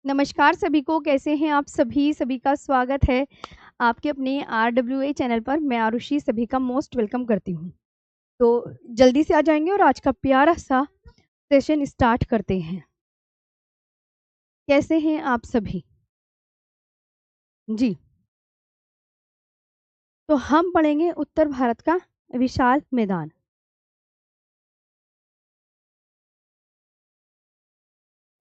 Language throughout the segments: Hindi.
नमस्कार सभी को, कैसे हैं आप सभी? सभी का स्वागत है आपके अपने RWA चैनल पर। मैं आरुषि सभी का मोस्ट वेलकम करती हूँ। तो जल्दी से आ जाएंगे और आज का प्यारा सा सेशन स्टार्ट करते हैं। कैसे हैं आप सभी? जी, तो हम पढ़ेंगे उत्तर भारत का विशाल मैदान।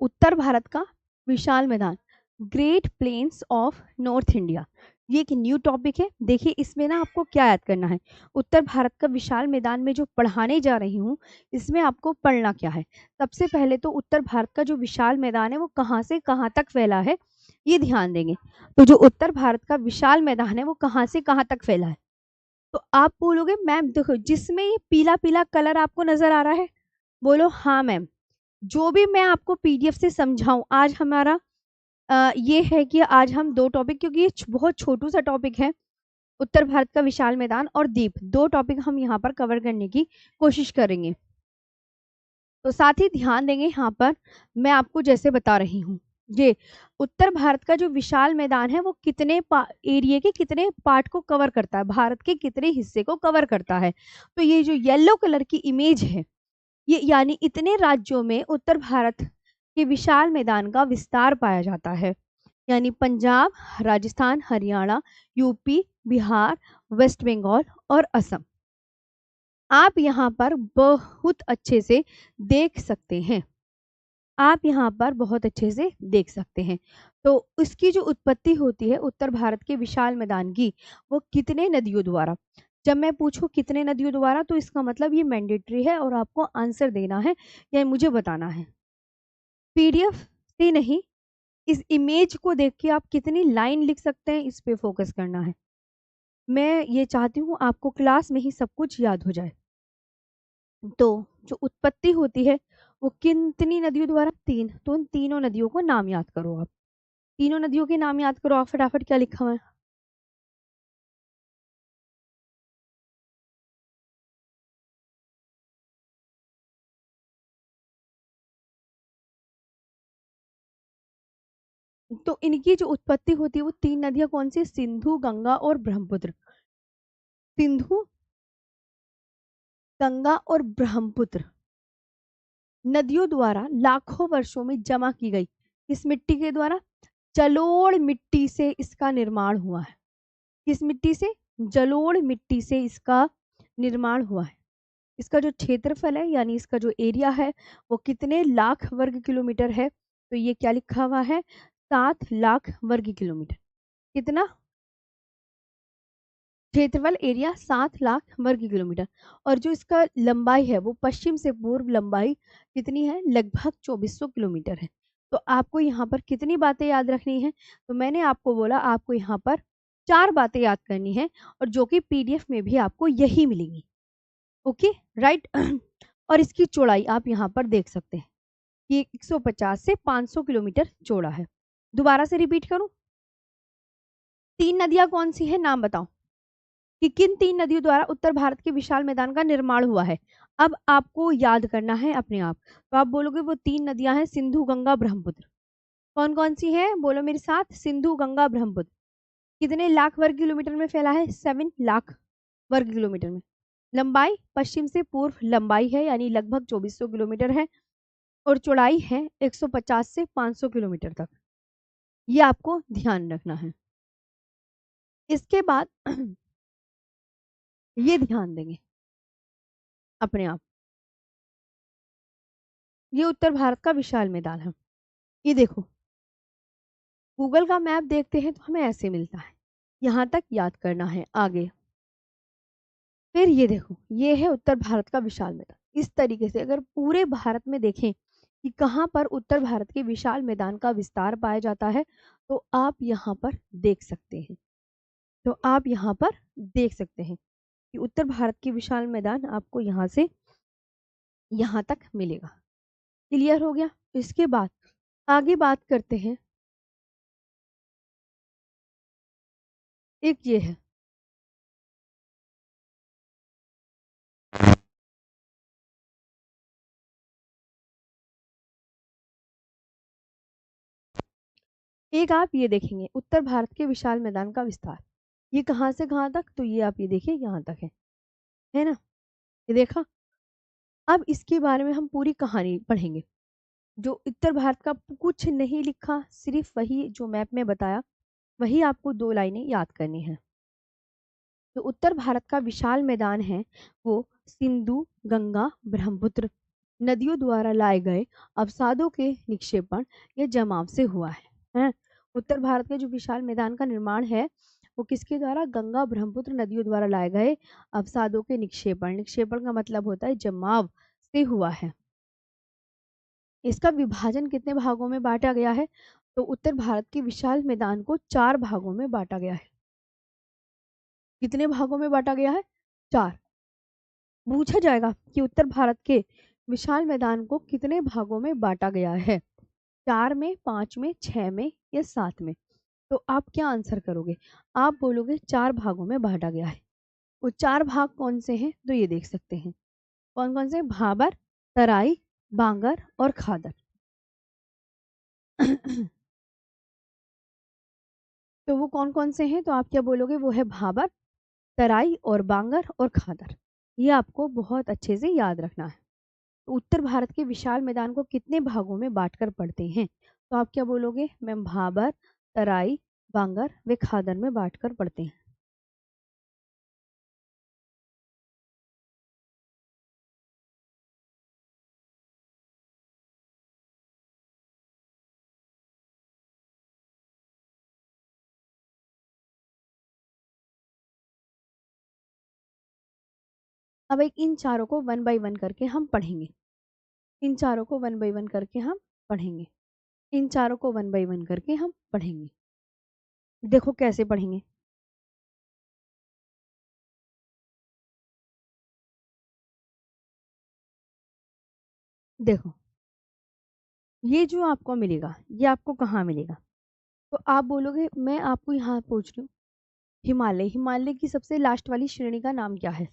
उत्तर भारत का विशाल मैदान, great plains of north India. ये एक न्यू टॉपिक है। देखिए इसमें ना आपको क्या याद करना है। उत्तर भारत का विशाल मैदान में जो पढ़ाने जा रही हूँ, इसमें आपको पढ़ना क्या है। सबसे पहले तो उत्तर भारत का जो विशाल मैदान है वो कहाँ से कहाँ तक फैला है, ये ध्यान देंगे। तो जो उत्तर भारत का विशाल मैदान है वो कहाँ से कहाँ तक फैला है। तो आप बोलोगे मैम देखो जिसमें ये पीला पीला कलर आपको नजर आ रहा है, बोलो हाँ मैम। जो भी मैं आपको पीडीएफ से समझाऊं, आज हमारा ये है कि आज हम दो टॉपिक, क्योंकि ये बहुत छोटू सा टॉपिक है, उत्तर भारत का विशाल मैदान और द्वीप, दो टॉपिक हम यहाँ पर कवर करने की कोशिश करेंगे। तो साथ ही ध्यान देंगे यहाँ पर मैं आपको जैसे बता रही हूँ, ये उत्तर भारत का जो विशाल मैदान है वो कितने एरिया के कितने पार्ट को कवर करता है, भारत के कितने हिस्से को कवर करता है। तो ये जो येलो कलर की इमेज है, ये यानी इतने राज्यों में उत्तर भारत के विशाल मैदान का विस्तार पाया जाता है। यानी पंजाब, राजस्थान, हरियाणा, यूपी, बिहार, वेस्ट बंगाल और असम। आप यहाँ पर बहुत अच्छे से देख सकते हैं। आप यहाँ पर बहुत अच्छे से देख सकते हैं। तो इसकी जो उत्पत्ति होती है उत्तर भारत के विशाल मैदान की, वो कितने नदियों द्वारा। जब मैं पूछूं कितने नदियों द्वारा, तो इसका मतलब ये मैंडेटरी है और आपको आंसर देना है या मुझे बताना है। पीडीएफ से नहीं, इस इमेज को देख के आप कितनी लाइन लिख सकते हैं, इस पे फोकस करना है। मैं ये चाहती हूँ आपको क्लास में ही सब कुछ याद हो जाए। तो जो उत्पत्ति होती है वो कितनी नदियों द्वारा, तीन। तो उन तीनों नदियों को नाम याद करो आप। तीनों नदियों के नाम याद करो आप फटाफट। क्या लिखा हुआ है? तो इनकी जो उत्पत्ति होती है वो तीन नदियां कौन सी? सिंधु, गंगा और ब्रह्मपुत्र। सिंधु, गंगा और ब्रह्मपुत्र नदियों द्वारा लाखों वर्षों में जमा की गई। किस मिट्टी के द्वारा? जलोढ़ मिट्टी से इसका निर्माण हुआ है। किस मिट्टी से? जलोढ़ मिट्टी से इसका निर्माण हुआ है। इसका जो क्षेत्रफल है यानी इसका जो एरिया है वो कितने लाख वर्ग किलोमीटर है? तो ये क्या लिखा हुआ है? 7 लाख वर्ग किलोमीटर। कितना क्षेत्रफल, एरिया? 7 लाख वर्ग किलोमीटर। और जो इसका लंबाई है वो पश्चिम से पूर्व लंबाई कितनी है? लगभग 2400 किलोमीटर है। तो आपको यहाँ पर कितनी बातें याद रखनी है? तो मैंने आपको बोला आपको यहाँ पर 4 बातें याद करनी है, और जो कि पीडीएफ में भी आपको यही मिलेंगी। Okay, right. और इसकी चौड़ाई आप यहाँ पर देख सकते हैं कि 150 से 500 किलोमीटर चौड़ा है। दोबारा से रिपीट करूं, तीन नदियां कौन सी है, नाम बताओ कि किन तीन नदियों द्वारा उत्तर भारत के विशाल मैदान का निर्माण हुआ है। अब आपको याद करना है अपने आप। तो आप बोलोगे वो तीन नदियां हैं सिंधु, गंगा, ब्रह्मपुत्र। कौन कौन सी है? बोलो मेरे साथ, सिंधु, गंगा, ब्रह्मपुत्र। कितने लाख वर्ग किलोमीटर में फैला है? 7 लाख वर्ग किलोमीटर में। लंबाई पश्चिम से पूर्व लंबाई है यानी लगभग 2400 किलोमीटर है, और चौड़ाई है 150 से 500 किलोमीटर तक। ये आपको ध्यान रखना है। इसके बाद ये ध्यान देंगे अपने आप, ये उत्तर भारत का विशाल मैदान है। ये देखो, गूगल का मैप देखते हैं तो हमें ऐसे मिलता है। यहाँ तक याद करना है आगे। फिर ये देखो, ये है उत्तर भारत का विशाल मैदान। इस तरीके से अगर पूरे भारत में देखें कि कहाँ पर उत्तर भारत के विशाल मैदान का विस्तार पाया जाता है, तो आप यहाँ पर देख सकते हैं। तो आप यहाँ पर देख सकते हैं कि उत्तर भारत के विशाल मैदान आपको यहाँ से यहाँ तक मिलेगा। क्लियर हो गया? इसके बाद आगे बात करते हैं। एक ये है, एक आप ये देखेंगे उत्तर भारत के विशाल मैदान का विस्तार, ये कहाँ से कहाँ तक, तो ये आप ये देखिए यहाँ तक है ना, ये देखा। अब इसके बारे में हम पूरी कहानी पढ़ेंगे। जो उत्तर भारत का कुछ नहीं लिखा, सिर्फ वही जो मैप में बताया, वही आपको 2 लाइनें याद करनी है। जो उत्तर भारत का विशाल मैदान है वो सिंधु, गंगा, ब्रह्मपुत्र नदियों द्वारा लाए गए अवसादों के निक्षेपण या जमाव से हुआ है। उत्तर भारत के जो विशाल मैदान का निर्माण है वो किसके द्वारा, गंगा ब्रह्मपुत्र नदियों द्वारा लाए गए अवसादों के निक्षेपण, निक्षेपण का मतलब होता है जमाव से हुआ है। इसका विभाजन कितने भागों में बांटा गया है, तो उत्तर भारत के विशाल मैदान को 4 भागों में बांटा गया है। कितने भागों में बांटा गया है, 4। पूछा जाएगा कि उत्तर भारत के विशाल मैदान को कितने भागों में बांटा गया है, 4 में, 5 में, 6 में या 7 में, तो आप क्या आंसर करोगे, आप बोलोगे 4 भागों में बांटा गया है। वो 4 भाग कौन से हैं, तो ये देख सकते हैं कौन कौन से, भाबर, तराई, बांगर और खादर। तो वो कौन कौन से हैं, तो आप क्या बोलोगे, वो है भाबर, तराई और बांगर और खादर। ये आपको बहुत अच्छे से याद रखना है। तो उत्तर भारत के विशाल मैदान को कितने भागों में बांटकर पढ़ते हैं, तो आप क्या बोलोगे, मैम भाबर, तराई, बांगर व खादर में बांटकर पढ़ते हैं। अब एक इन चारों को 1 बाय 1 करके हम पढ़ेंगे। इन चारों को 1 बाय 1 करके हम पढ़ेंगे। इन चारों को 1 बाय 1 करके हम पढ़ेंगे। देखो कैसे पढ़ेंगे, देखो ये जो आपको मिलेगा ये आपको कहाँ मिलेगा, तो आप बोलोगे मैं आपको यहाँ पूछ रही हूँ, हिमालय, हिमालय की सबसे लास्ट वाली श्रेणी का नाम क्या है,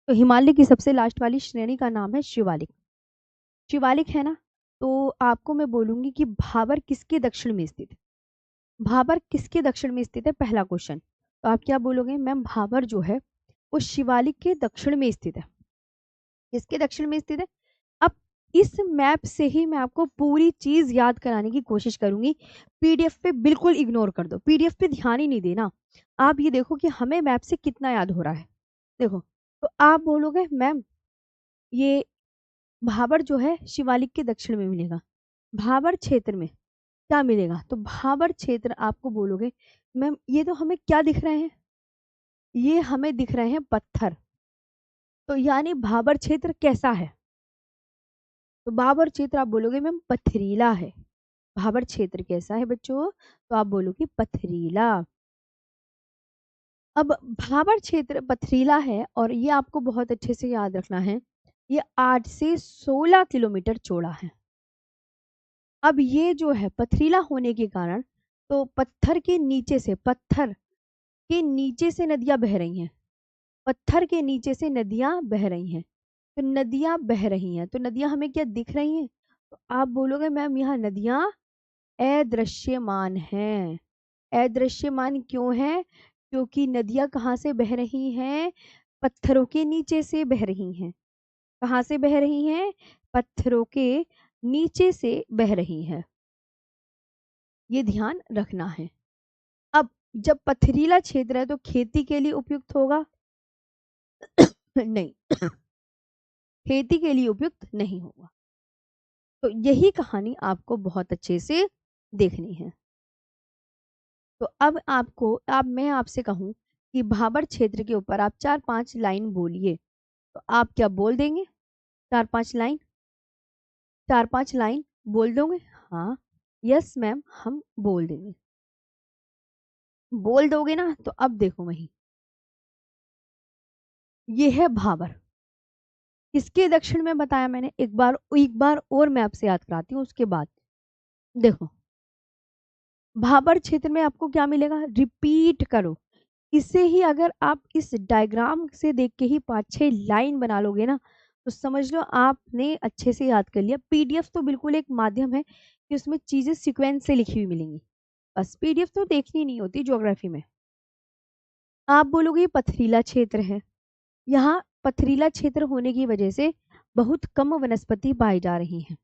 तो हिमालय की सबसे लास्ट वाली श्रेणी का नाम है शिवालिक। शिवालिक है ना, तो आपको मैं बोलूंगी कि भाबर किसके दक्षिण में स्थित है, भाबर किसके दक्षिण में स्थित है, पहला क्वेश्चन। तो आप क्या बोलोगे, मैम भाबर जो है वो शिवालिक के दक्षिण में स्थित है। किसके दक्षिण में स्थित है, अब इस मैप से ही मैं आपको पूरी चीज याद कराने की कोशिश करूंगी। पीडीएफ पे बिल्कुल इग्नोर कर दो, पीडीएफ पे ध्यान ही नहीं देना। आप ये देखो कि हमें मैप से कितना याद हो रहा है। देखो, तो आप बोलोगे मैम ये भाबर जो है शिवालिक के दक्षिण में मिलेगा, भाबर क्षेत्र में क्या मिलेगा, तो भाबर क्षेत्र आपको बोलोगे मैम ये तो हमें क्या दिख रहे हैं, ये हमें दिख रहे हैं पत्थर, तो यानी भाबर क्षेत्र कैसा है, तो भाबर क्षेत्र आप बोलोगे मैम पथरीला है। भाबर क्षेत्र कैसा है बच्चों, तो आप बोलोगे पथरीला। अब भाबर क्षेत्र पथरीला है और ये आपको बहुत अच्छे से याद रखना है, ये 8 से 16 किलोमीटर चौड़ा है। अब ये जो है पथरीला होने के कारण, तो पत्थर के नीचे से, पत्थर के नीचे से नदियां बह रही हैं, पत्थर के नीचे से नदियां बह रही हैं, तो नदियां बह रही हैं, तो नदियां हमें क्या दिख रही हैं, तो आप बोलोगे मैम यहाँ नदियां अदृश्यमान हैं। अदृश्यमान क्यों है, क्योंकि नदियां कहाँ से बह रही हैं, पत्थरों के नीचे से बह रही हैं। कहाँ से बह रही हैं, पत्थरों के नीचे से बह रही हैं, ये ध्यान रखना है। अब जब पथरीला क्षेत्र है तो खेती के लिए उपयुक्त होगा नहीं, खेती के लिए उपयुक्त नहीं होगा। तो यही कहानी आपको बहुत अच्छे से देखनी है। तो अब मैं आपसे कहूं कि भाबर क्षेत्र के ऊपर आप 4-5 लाइन बोलिए, तो आप क्या बोल देंगे, 4-5 लाइन, 4-5 लाइन बोल दोगे, हाँ यस मैम हम बोल देंगे, बोल दोगे ना, तो अब देखो वही, ये है भाबर, किसके दक्षिण में बताया मैंने, एक बार और मैं आपसे याद कराती हूँ उसके बाद। देखो भाबर क्षेत्र में आपको क्या मिलेगा, रिपीट करो, इसे ही अगर आप इस डायग्राम से देख के ही 5-6 लाइन बना लोगे ना, तो समझ लो आपने अच्छे से याद कर लिया। पीडीएफ तो बिल्कुल एक माध्यम है कि उसमें चीजें सीक्वेंस से लिखी हुई मिलेंगी, बस पीडीएफ तो देखनी नहीं होती ज्योग्राफी में। आप बोलोगे ये पथरीला क्षेत्र है। यहाँ पथरीला क्षेत्र होने की वजह से बहुत कम वनस्पति पाई जा रही हैं।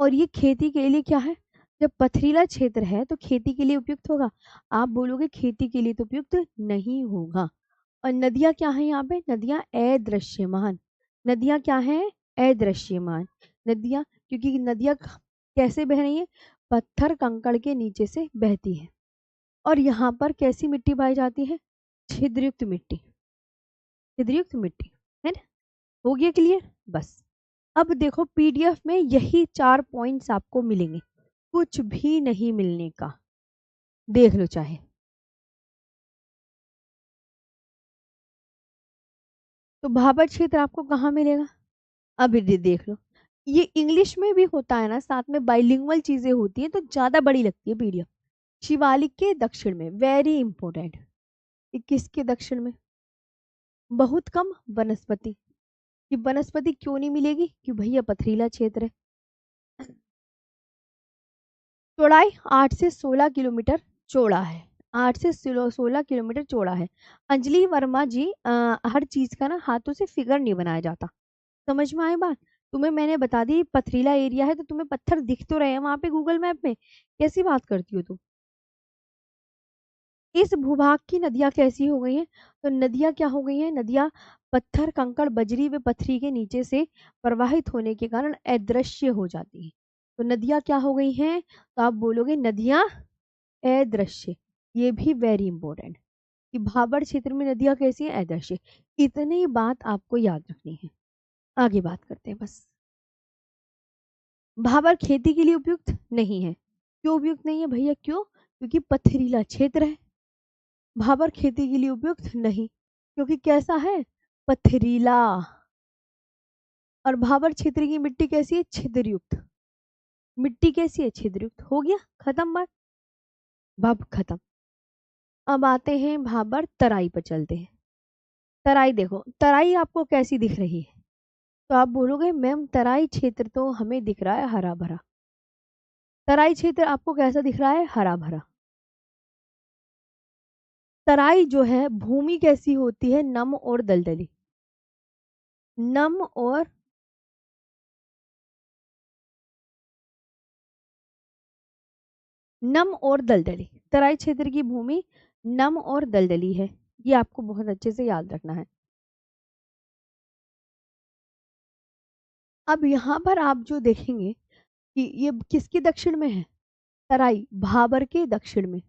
और ये खेती के लिए क्या है, जब पथरीला क्षेत्र है तो खेती के लिए उपयुक्त होगा। आप बोलोगे खेती के लिए तो उपयुक्त नहीं होगा। और नदियां क्या है यहाँ पे, नदियां अदृश्यमान। नदियां क्या है, अदृश्यमान नदियां, क्योंकि नदियां कैसे बह रही है, पत्थर कंकड़ के नीचे से बहती है। और यहाँ पर कैसी मिट्टी पाई जाती है, छिद्रयुक्त मिट्टी, छिद्रयुक्त मिट्टी, है ना। हो गया क्लियर, बस। अब देखो पीडीएफ में यही 4 पॉइंट्स आपको मिलेंगे, कुछ भी नहीं मिलने का, देख लो चाहे। तो भाबर क्षेत्र आपको कहाँ मिलेगा, अब ये देख लो। ये इंग्लिश में भी होता है ना, साथ में बाइलिंगुअल चीजें होती हैं तो ज्यादा बड़ी लगती है पीडीएफ। शिवालिक के दक्षिण में, वेरी इंपॉर्टेंट। किसके दक्षिण में, बहुत कम वनस्पति। ये वनस्पति क्यों नहीं मिलेगी, कि भैया पथरीला क्षेत्र है। चौड़ाई 8 से 16 किलोमीटर चौड़ा है, 8 से 16 किलोमीटर चौड़ा है। अंजलि वर्मा जी, हर चीज का ना हाथों से फिगर नहीं बनाया जाता, समझ में आए बात। तुम्हें मैंने बता दी पथरीला एरिया है तो तुम्हें पत्थर दिख तो रहे हैं वहां पे गूगल मैप में, कैसी बात करती हो तुम। इस भूभाग की नदियां कैसी हो गई हैं, तो नदियां क्या हो गई हैं, नदियां पत्थर कंकड़ बजरी व पथरी के नीचे से प्रवाहित होने के कारण अदृश्य हो जाती हैं। तो नदियां क्या हो गई हैं, तो आप बोलोगे नदियां अदृश्य। ये भी वेरी इंपॉर्टेंट, कि भाबर क्षेत्र में नदियां कैसी हैं, अदृश्य। इतनी बात आपको याद रखनी है। आगे बात करते हैं बस। भाबर खेती के लिए उपयुक्त नहीं है। क्यों उपयुक्त नहीं है भैया, क्यों, क्योंकि पथरीला क्षेत्र है। भाबर खेती के लिए उपयुक्त नहीं, क्योंकि कैसा है, पथरीला। और भाबर क्षेत्र की मिट्टी कैसी है, छिद्रयुक्त। मिट्टी कैसी है, छिद्रयुक्त। हो गया, खत्म बात, भाब खत्म। अब आते हैं भाबर तराई पर चलते हैं। तराई देखो, तराई आपको कैसी दिख रही है, तो आप बोलोगे मैम तराई क्षेत्र तो हमें दिख रहा है हरा भरा। तराई क्षेत्र आपको कैसा दिख रहा है, हरा भरा। तराई जो है भूमि कैसी होती है, नम और दलदली। नम और, नम और दलदली, तराई क्षेत्र की भूमि नम और दलदली है। ये आपको बहुत अच्छे से याद रखना है। अब यहाँ पर आप जो देखेंगे कि ये किसके दक्षिण में है, तराई भाबर के दक्षिण में।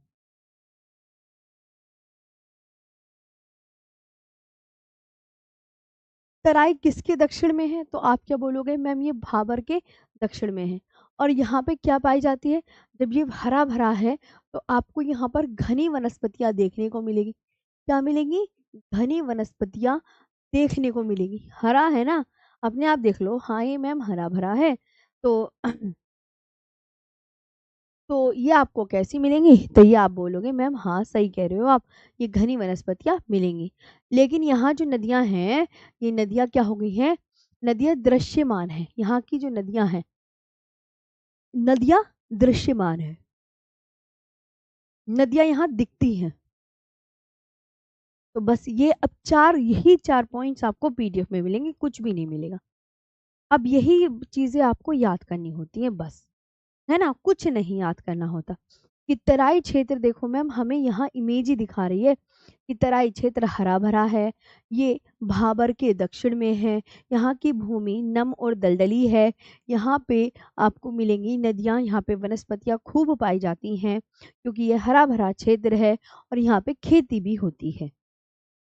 तराई किसके दक्षिण में है, तो आप क्या बोलोगे मैम ये भाबर के दक्षिण में है। और यहाँ पे क्या पाई जाती है, जब ये हरा भरा है तो आपको यहाँ पर घनी वनस्पतियां देखने को मिलेगी। क्या मिलेंगी, घनी वनस्पतियां देखने को मिलेगी। हरा है ना, अपने आप देख लो, हाँ ये मैम हरा भरा है। तो तो ये आपको कैसी मिलेंगी, तो ये आप बोलोगे मैम हाँ सही कह रहे हो आप, ये घनी वनस्पतियां मिलेंगी। लेकिन यहाँ जो नदियां हैं, ये नदियां क्या हो गई हैं, नदियां दृश्यमान है। यहाँ की जो नदियां हैं, नदियां दृश्यमान है, नदियां यहाँ दिखती हैं। तो बस ये अब यही 4 पॉइंट्स आपको पीडीएफ में मिलेंगे, कुछ भी नहीं मिलेगा। अब यही चीजें आपको याद करनी होती हैं बस, है ना, कुछ नहीं याद करना होता। कि तराई क्षेत्र देखो मैम, हमें यहाँ इमेज ही दिखा रही है कि तराई क्षेत्र हरा भरा है, ये भाबर के दक्षिण में है, यहाँ की भूमि नम और दलदली है, यहाँ पे आपको मिलेंगी नदियाँ, यहाँ पे वनस्पतियाँ खूब पाई जाती हैं क्योंकि ये हरा भरा क्षेत्र है और यहाँ पे खेती भी होती है।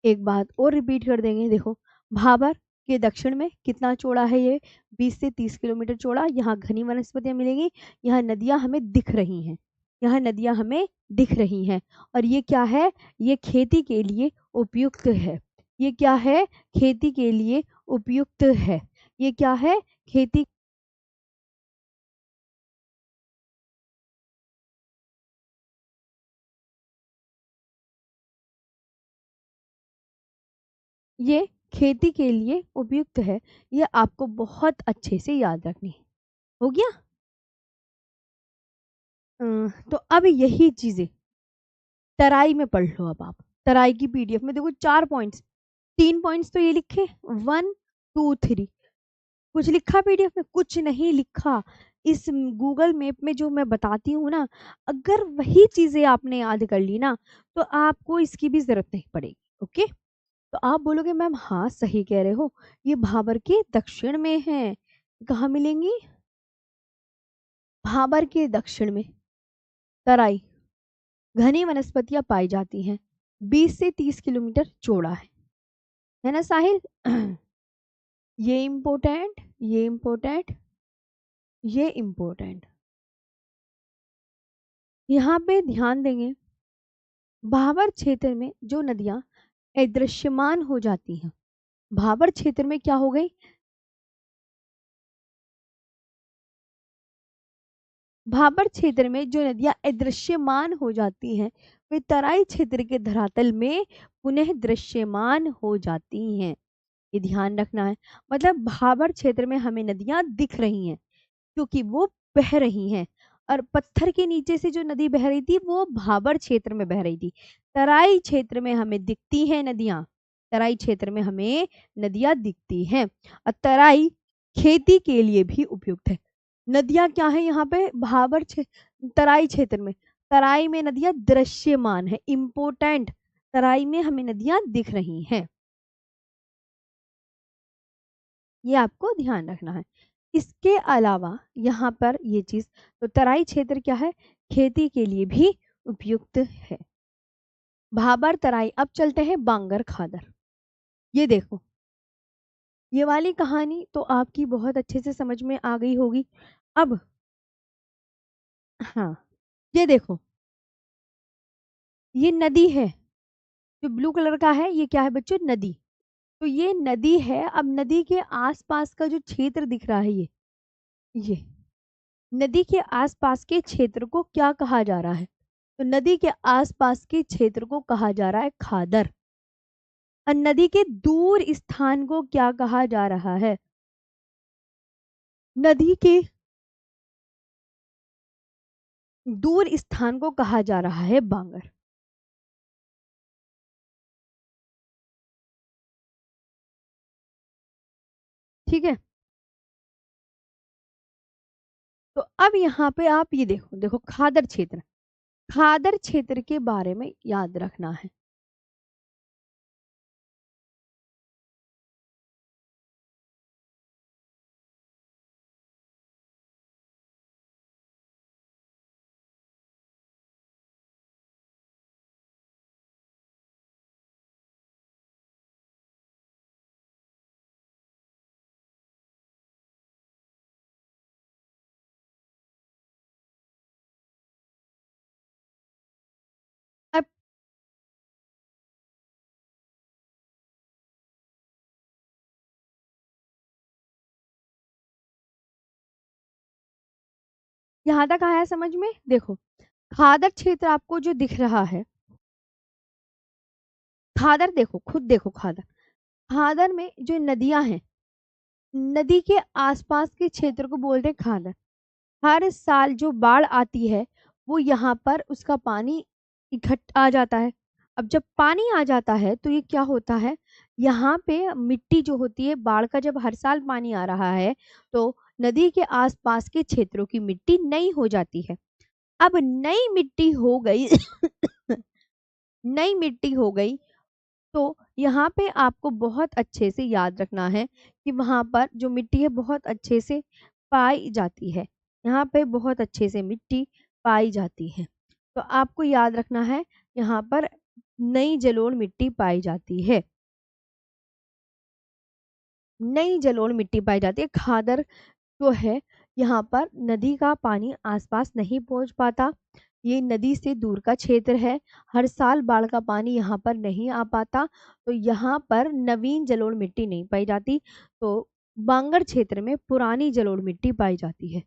एक बात और रिपीट कर देंगे, देखो भाबर के दक्षिण में कितना चौड़ा है ये, 20 से 30 किलोमीटर चौड़ा। यहाँ घनी वनस्पतियां मिलेंगी, यहाँ नदियां हमें दिख रही हैं, यहाँ नदियां हमें दिख रही हैं। और ये क्या है, ये खेती के लिए उपयुक्त है। ये क्या है, खेती के लिए उपयुक्त है। ये क्या है, खेती, ये खेती के लिए उपयुक्त है। ये आपको बहुत अच्छे से याद रखनी है। हो गया। तो अब यही चीजें तराई में पढ़ लो। अब आप तराई की पीडीएफ में देखो 4 पॉइंट्स, 3 पॉइंट्स तो ये लिखे 1 2 3, कुछ लिखा पीडीएफ में? कुछ नहीं लिखा। इस गूगल मैप में जो मैं बताती हूँ ना, अगर वही चीजें आपने याद कर ली ना, तो आपको इसकी भी जरूरत नहीं पड़ेगी। ओके, तो आप बोलोगे मैम हाँ सही कह रहे हो, ये भाबर के दक्षिण में है। कहाँ मिलेंगी? भाबर के दक्षिण में तराई घनी वनस्पतियां पाई जाती हैं, 20 से 30 किलोमीटर चौड़ा है ना साहिल? ये इम्पोर्टेंट, ये इम्पोर्टेंट, ये इम्पोर्टेंट। यहाँ पे ध्यान देंगे, भाबर क्षेत्र में जो नदियां अदृश्यमान हो जाती हैं, भाबर क्षेत्र में क्या हो गई? भाबर क्षेत्र में जो नदियां अदृश्यमान हो जाती हैं, वे तराई क्षेत्र के धरातल में पुनः दृश्यमान हो जाती हैं। ये ध्यान रखना है। मतलब भाबर क्षेत्र में हमें नदियां दिख रही हैं क्योंकि वो बह रही हैं, और पत्थर के नीचे से जो नदी बह रही थी वो भाबर क्षेत्र में बह रही थी। तराई क्षेत्र में हमें दिखती हैं नदियां, तराई क्षेत्र में हमें नदियां दिखती हैं, और तराई खेती के लिए भी उपयुक्त है। नदियां क्या है यहाँ पे तराई क्षेत्र में? तराई में नदियां दृश्यमान है, इंपोर्टेंट। तराई में हमें नदियां दिख रही हैं, ये आपको ध्यान रखना है। इसके अलावा यहाँ पर ये चीज, तो तराई क्षेत्र क्या है? खेती के लिए भी उपयुक्त है। भाबर तराई। अब चलते हैं बांगर खादर। ये देखो, ये वाली कहानी तो आपकी बहुत अच्छे से समझ में आ गई होगी। अब हाँ, ये देखो, ये नदी है, जो ब्लू कलर का है ये क्या है बच्चों? नदी। तो ये नदी है। अब नदी के आसपास का जो क्षेत्र दिख रहा है, ये नदी के आसपास के क्षेत्र को क्या कहा जा रहा है? तो नदी के आसपास के क्षेत्र को कहा जा रहा है खादर, और नदी के दूर स्थान को क्या कहा जा रहा है? नदी के दूर स्थान को कहा जा रहा है बांगर। ठीक है, तो अब यहाँ पे आप ये देखो, देखो खादर क्षेत्र, खादर क्षेत्र के बारे में याद रखना है। अब यहाँ तक आया समझ में? देखो, खादर क्षेत्र आपको जो दिख रहा है, खादर देखो, खुद देखो खादर, खादर में जो नदियां हैं, नदी के आसपास के क्षेत्र को बोलते हैं खादर। हर साल जो बाढ़ आती है, वो यहाँ पर उसका पानी इकट्ठा आ जाता है। अब जब पानी आ जाता है तो ये क्या होता है, यहाँ पे मिट्टी जो होती है, बाढ़ का जब हर साल पानी आ रहा है तो नदी के आसपास के क्षेत्रों की मिट्टी नई हो जाती है। अब नई मिट्टी हो गई नई मिट्टी हो गई, तो यहाँ पे आपको बहुत अच्छे से याद रखना है कि वहां पर जो मिट्टी है बहुत अच्छे से पाई जाती है, यहाँ पे बहुत अच्छे से मिट्टी पाई जाती है। तो आपको याद रखना है, यहाँ पर नई जलोढ़ मिट्टी पाई जाती है, नई जलोढ़ मिट्टी पाई जाती है। खादर जो है, यहाँ पर नदी का पानी आसपास नहीं पहुंच पाता, ये नदी से दूर का क्षेत्र है, हर साल बाढ़ का पानी यहाँ पर नहीं आ पाता, तो यहाँ पर नवीन जलोढ़ मिट्टी नहीं पाई जाती। तो बांगर क्षेत्र में पुरानी जलोढ़ मिट्टी पाई जाती है,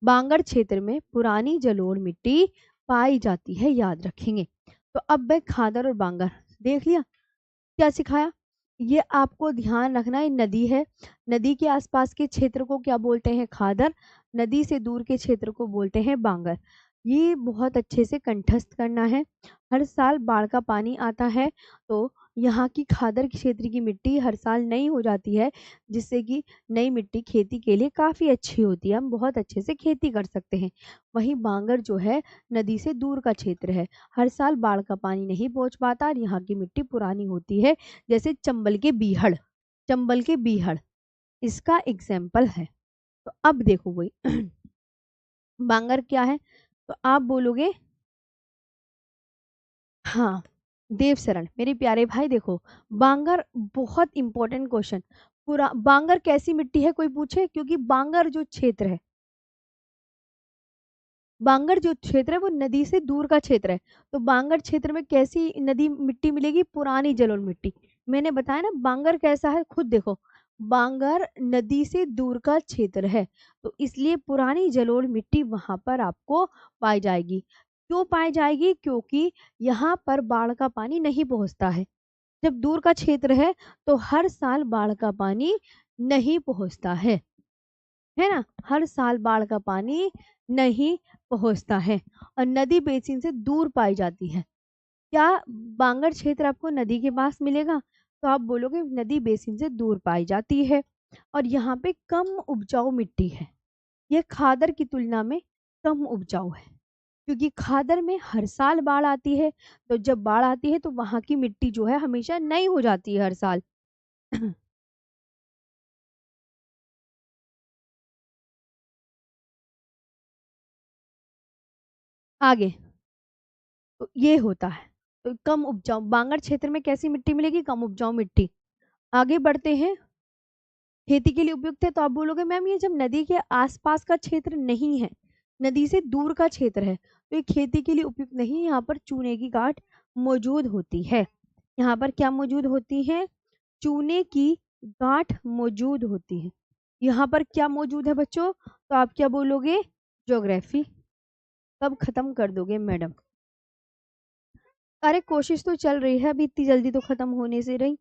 बांगर क्षेत्र में पुरानी जलोढ़ मिट्टी पाई जाती है, याद रखेंगे। तो अब भाई खादर और बांगर देख लिया, क्या सिखाया? ये आपको ध्यान रखना है, नदी है, नदी के आसपास के क्षेत्र को क्या बोलते हैं? खादर। नदी से दूर के क्षेत्र को बोलते हैं बांगर। ये बहुत अच्छे से कंठस्थ करना है। हर साल बाढ़ का पानी आता है तो यहाँ की खादर क्षेत्र की मिट्टी हर साल नई हो जाती है, जिससे कि नई मिट्टी खेती के लिए काफ़ी अच्छी होती है, हम बहुत अच्छे से खेती कर सकते हैं। वहीं बांगर जो है नदी से दूर का क्षेत्र है, हर साल बाढ़ का पानी नहीं पहुँच पाता और यहाँ की मिट्टी पुरानी होती है, जैसे चंबल के बीहड़ इसका एग्जाम्पल है। तो अब देखो वही बांगर क्या है, तो आप बोलोगे हाँ, देवशरण मेरे प्यारे भाई। देखो बांगर बहुत इंपॉर्टेंट क्वेश्चन। पूरा बांगर कैसी मिट्टी है कोई पूछे, क्योंकि बांगर जो क्षेत्र है वो नदी से दूर का क्षेत्र है। तो बांगर क्षेत्र में कैसी नदी मिट्टी मिलेगी, पुरानी जलोढ़ मिट्टी। मैंने बताया ना बांगर कैसा है, खुद देखो बांगर नदी से दूर का क्षेत्र है, तो इसलिए पुरानी जलोढ़ मिट्टी वहां पर आपको पाई जाएगी। क्यों पाई जाएगी, क्योंकि यहाँ पर बाढ़ का पानी नहीं पहुंचता है। जब दूर का क्षेत्र है तो हर साल बाढ़ का पानी नहीं पहुंचता है ना, हर साल बाढ़ का पानी नहीं पहुंचता है और नदी बेसिन से दूर पाई जाती है। क्या बांगर क्षेत्र आपको नदी के पास मिलेगा, तो आप बोलोगे नदी बेसिन से दूर पाई जाती है और यहाँ पे कम उपजाऊ मिट्टी है। यह खादर की तुलना में कम उपजाऊ है, क्योंकि खादर में हर साल बाढ़ आती है, तो जब बाढ़ आती है तो वहां की मिट्टी जो है हमेशा नई हो जाती है हर साल। आगे तो ये होता है, तो कम उपजाऊ बांगर क्षेत्र में कैसी मिट्टी मिलेगी, कम उपजाऊ मिट्टी। आगे बढ़ते हैं, खेती के लिए उपयुक्त है, तो आप बोलोगे मैम ये जब नदी के आसपास का क्षेत्र नहीं है, नदी से दूर का क्षेत्र है, तो ये खेती के लिए उपयुक्त नहीं है। यहाँ पर चूने की गांठ मौजूद होती है। यहाँ पर क्या मौजूद होती है, चूने की गांठ मौजूद होती है। यहाँ पर क्या मौजूद है बच्चों, तो आप क्या बोलोगे, ज्योग्राफी। कब खत्म कर दोगे मैडम, अरे कोशिश तो चल रही है, अभी इतनी जल्दी तो खत्म होने से रही।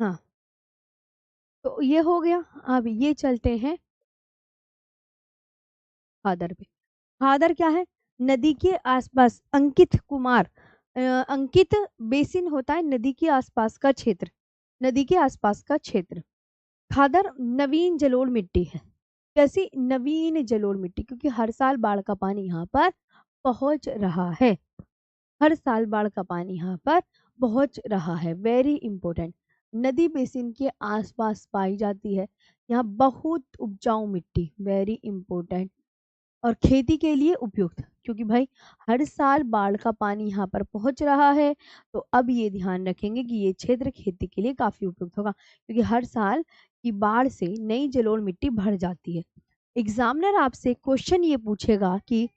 हाँ, तो ये हो गया। अब ये चलते हैं खादर पे। खादर क्या है, नदी के आसपास अंकित कुमार अंकित बेसिन होता है नदी के आसपास का क्षेत्र, नदी के आसपास का क्षेत्र। खादर नवीन जलोढ़ मिट्टी है। कैसी नवीन जलोढ़ मिट्टी, क्योंकि हर साल बाढ़ का पानी यहाँ पर पहुंच रहा है, हर साल बाढ़ का पानी यहाँ पर पहुंच रहा है। वेरी इंपॉर्टेंट, नदी बेसिन के आसपास पाई जाती है, यहाँ बहुत उपजाऊ मिट्टी, वेरी इंपॉर्टेंट। और खेती के लिए उपयुक्त, क्योंकि भाई हर साल बाढ़ का पानी यहाँ पर पहुंच रहा है, तो अब ये ध्यान रखेंगे कि ये क्षेत्र खेती के लिए काफी उपयुक्त होगा, क्योंकि हर साल की बाढ़ से नई जलोढ़ मिट्टी भर जाती है। एग्जामिनर आपसे क्वेश्चन ये पूछेगा कि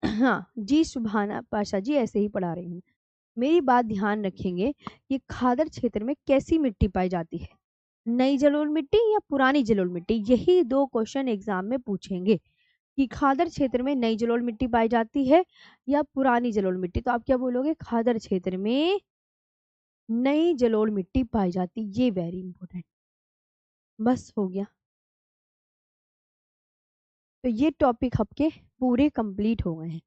हाँ जी सुभाना पाशा जी ऐसे ही पढ़ा रही हूँ, मेरी बात ध्यान रखेंगे कि खादर क्षेत्र में कैसी मिट्टी पाई जाती है, नई जलोढ़ मिट्टी या पुरानी जलोढ़ मिट्टी। यही दो क्वेश्चन एग्जाम में पूछेंगे कि खादर क्षेत्र में नई जलोढ़ मिट्टी पाई जाती है या पुरानी जलोढ़ मिट्टी। तो आप क्या बोलोगे, खादर क्षेत्र में नई जलोढ़ मिट्टी पाई जाती, ये वेरी इंपॉर्टेंट। बस हो गया, तो ये टॉपिक आपके पूरे कंप्लीट हो गए हैं।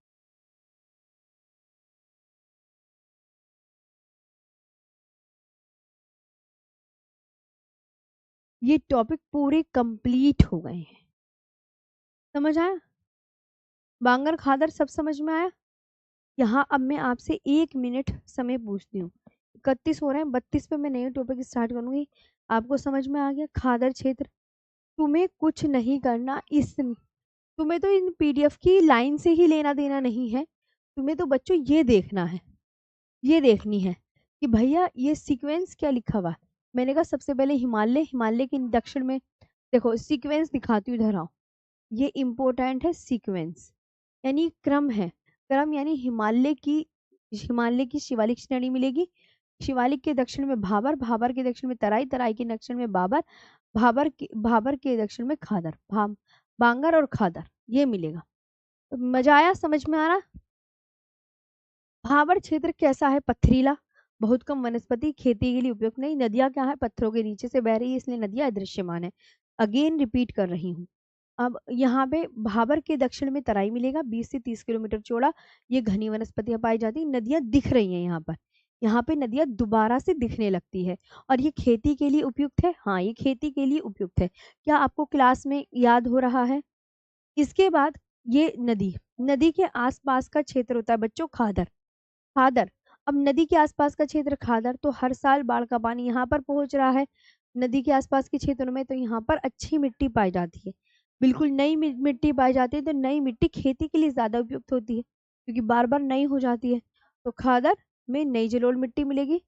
ये टॉपिक पूरे कंप्लीट हो गए हैं, समझ आया, बांगर खादर सब समझ में आया। यहाँ अब मैं आपसे 1 मिनट समय पूछती हूँ, 31 हो रहे हैं, 32 पे मैं नई टॉपिक स्टार्ट करूंगी। आपको समझ में आ गया खादर क्षेत्र। तुम्हें कुछ नहीं करना, इस तुम्हें तो इन पीडीएफ की लाइन से ही लेना देना नहीं है, तुम्हें तो बच्चों ये देखना है, ये देखनी है कि भैया ये सीक्वेंस क्या लिखा हुआ है। मैंने कहा सबसे पहले हिमालय, हिमालय के दक्षिण में देखो सीक्वेंस दिखाती हूँ, इधर आओ, ये इम्पोर्टेंट है सीक्वेंस, यानी क्रम है। क्रम यानी हिमालय की शिवालिक श्रेणी मिलेगी, शिवालिक के दक्षिण में भाबर, भाबर के दक्षिण में तराई, तराई के दक्षिण में बाबर, भाबर के दक्षिण में खादर, बांगर और खादर ये मिलेगा। तो मजा आया, समझ में आ रहा। भाबर क्षेत्र कैसा है, पथरीला, बहुत कम वनस्पति, खेती के लिए उपयुक्त नहीं, नदियां क्या है पत्थरों के नीचे से बह रही है, इसलिए नदियां अदृश्यमान है। अगेन रिपीट कर रही हूँ। अब यहाँ पे भाबर के दक्षिण में तराई मिलेगा, 20 से 30 किलोमीटर चौड़ा। ये घनी वनस्पतियां पाई जाती हैं। नदियां दिख रही हैं यहाँ पर। यहाँ पे नदियां दोबारा से दिखने लगती है। और ये खेती के लिए उपयुक्त है। हाँ, ये खेती के लिए उपयुक्त है। क्या आपको क्लास में याद हो रहा है? इसके बाद ये नदी, नदी के आसपास का क्षेत्र होता है बच्चों खादर। खादर, अब नदी के आसपास का क्षेत्र खादर, तो हर साल बाढ़ का पानी यहाँ पर पहुंच रहा है नदी के आसपास के क्षेत्रों में। तो यहाँ पर अच्छी मिट्टी पाई जाती है, बिल्कुल नई मिट्टी पाई जाती है। तो नई मिट्टी खेती के लिए ज्यादा उपयुक्त होती है क्योंकि बार बार नई हो जाती है। तो खादर में नई जलोढ़ मिट्टी मिलेगी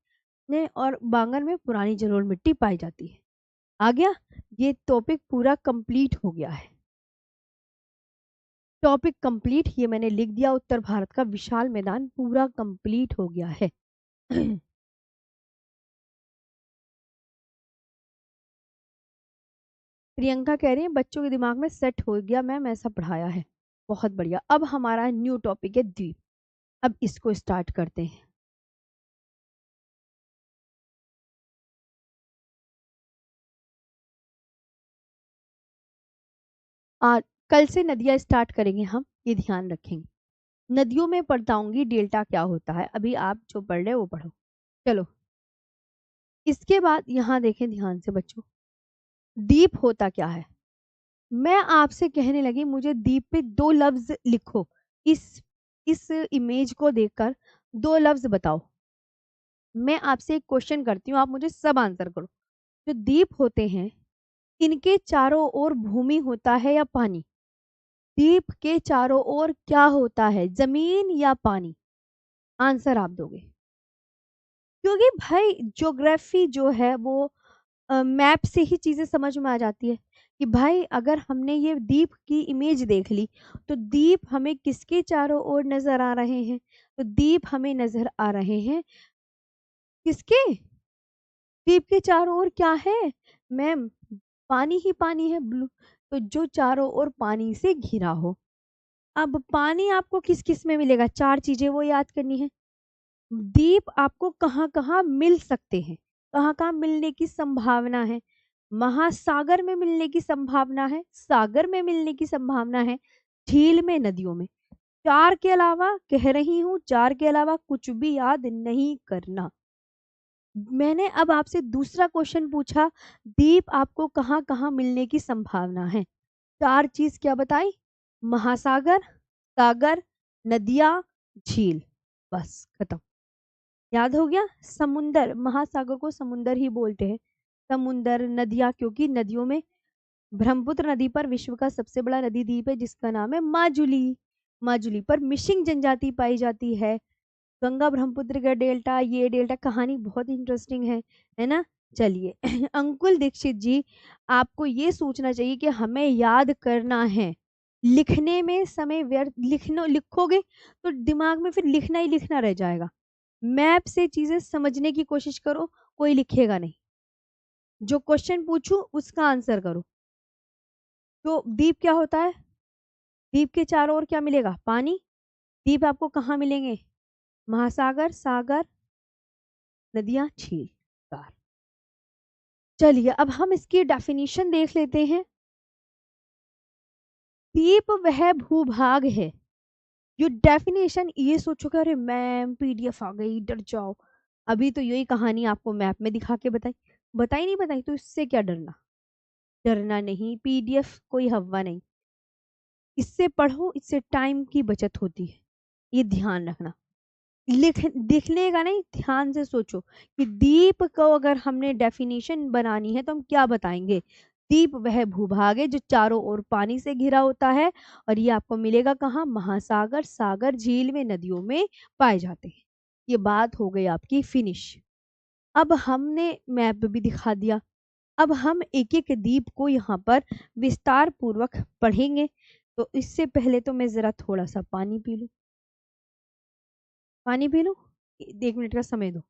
ने, और बांगन में पुरानी जलोढ़ मिट्टी पाई जाती है। आ गया? ये टॉपिक पूरा कंप्लीट हो गया है। टॉपिक कंप्लीट, ये मैंने लिख दिया। उत्तर भारत का विशाल मैदान पूरा कंप्लीट हो गया है। प्रियंका कह रही है बच्चों के दिमाग में सेट हो गया मैम, ऐसा पढ़ाया है। बहुत बढ़िया। अब हमारा न्यू टॉपिक है द्वीप। अब इसको स्टार्ट करते हैं। आज कल से नदियां स्टार्ट करेंगे हम, ये ध्यान रखेंगे। नदियों में बताऊंगी डेल्टा क्या होता है। अभी आप जो पढ़ रहे हो वो पढ़ो। चलो, इसके बाद यहाँ देखें ध्यान से बच्चों, द्वीप होता क्या है। मैं आपसे कहने लगी मुझे द्वीप पे दो लफ्ज लिखो। इस इस इमेज को देखकर दो लफ्ज बताओ। मैं आपसे एक क्वेश्चन करती हूँ, आप मुझे सब आंसर करो। जो द्वीप होते हैं, इनके चारों ओर भूमि होता है या पानी? द्वीप के चारों ओर क्या होता है, जमीन या पानी? आंसर आप दोगे। क्योंकि भाई ज्योग्राफी जो है वो मैप से ही चीजें समझ में आ जाती है कि भाई अगर हमने ये द्वीप की इमेज देख ली तो द्वीप हमें किसके चारों ओर नजर आ रहे हैं? तो द्वीप हमें नजर आ रहे हैं किसके? द्वीप के चारों ओर क्या है मैम? पानी ही पानी है, ब्लू। तो जो चारों ओर पानी से घिरा हो। अब पानी आपको किस किस में मिलेगा? चार चीजें वो याद करनी है। द्वीप आपको कहाँ कहाँ मिल सकते हैं, कहाँ कहाँ मिलने की संभावना है? महासागर में मिलने की संभावना है, सागर में मिलने की संभावना है, झील में, नदियों में। चार के अलावा कह रही हूं, चार के अलावा कुछ भी याद नहीं करना। मैंने अब आपसे दूसरा क्वेश्चन पूछा, द्वीप आपको कहाँ कहाँ मिलने की संभावना है? चार चीज क्या बताई? महासागर, सागर, नदियां, झील। बस खत्म। याद हो गया? समुंदर, महासागर को समुंदर ही बोलते हैं। समुंदर, नदियां, क्योंकि नदियों में ब्रह्मपुत्र नदी पर विश्व का सबसे बड़ा नदी द्वीप है जिसका नाम है माजुली। माजुली पर मिशिंग जनजाति पाई जाती है। गंगा ब्रह्मपुत्र का डेल्टा, ये डेल्टा कहानी बहुत इंटरेस्टिंग है ना? चलिए अंकुल दीक्षित जी, आपको ये सोचना चाहिए कि हमें याद करना है। लिखने में समय व्यर्थ, लिखोगे तो दिमाग में फिर लिखना ही लिखना रह जाएगा। मैप से चीजें समझने की कोशिश करो, कोई लिखेगा नहीं। जो क्वेश्चन पूछूं उसका आंसर करो। तो द्वीप क्या होता है? द्वीप के चारों ओर क्या मिलेगा? पानी। द्वीप आपको कहाँ मिलेंगे? महासागर, सागर, नदियां, झील, कार। चलिए अब हम इसकी डेफिनेशन देख लेते हैं। द्वीप वह भूभाग है, जो डेफिनेशन ये सोचोगे अरे मैम पीडीएफ आ गई डर जाओ। अभी तो यही कहानी आपको मैप में दिखा के बताई, बताई नहीं बताई, तो इससे क्या डरना? डरना नहीं, पीडीएफ कोई हवा नहीं। इससे पढ़ो, इससे टाइम की बचत होती है, ये ध्यान रखना। दिखने का नहीं, ध्यान से सोचो कि द्वीप को अगर हमने डेफिनेशन बनानी है तो हम क्या बताएंगे? द्वीप वह भूभाग है जो चारों ओर पानी से घिरा होता है, और ये आपको मिलेगा कहाँ? महासागर, सागर, झील में, नदियों में पाए जाते हैं। ये बात हो गई आपकी फिनिश। अब हमने मैप भी दिखा दिया। अब हम एक एक द्वीप को यहाँ पर विस्तार पूर्वक पढ़ेंगे। तो इससे पहले तो मैं जरा थोड़ा सा पानी पी लूं। पानी पी लूं, 1 मिनट का समय दो।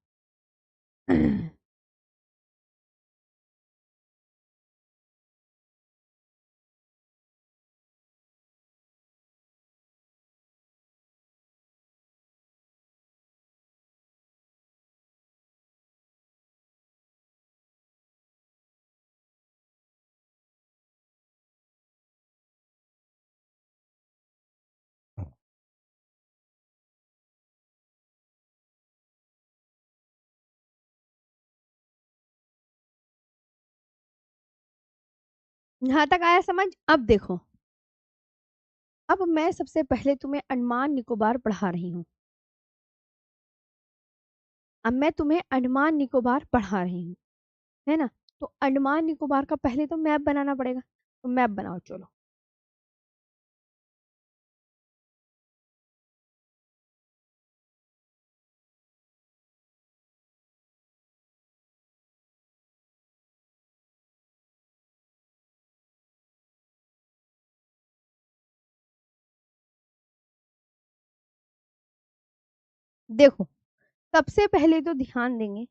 यहाँ तक आया समझ? अब देखो, अब मैं सबसे पहले तुम्हें अंडमान निकोबार पढ़ा रही हूँ। अब मैं तुम्हें अंडमान निकोबार पढ़ा रही हूँ, है ना? तो अंडमान निकोबार का पहले तो मैप बनाना पड़ेगा, तो मैप बनाओ चलो। देखो, सबसे पहले तो ध्यान देंगे,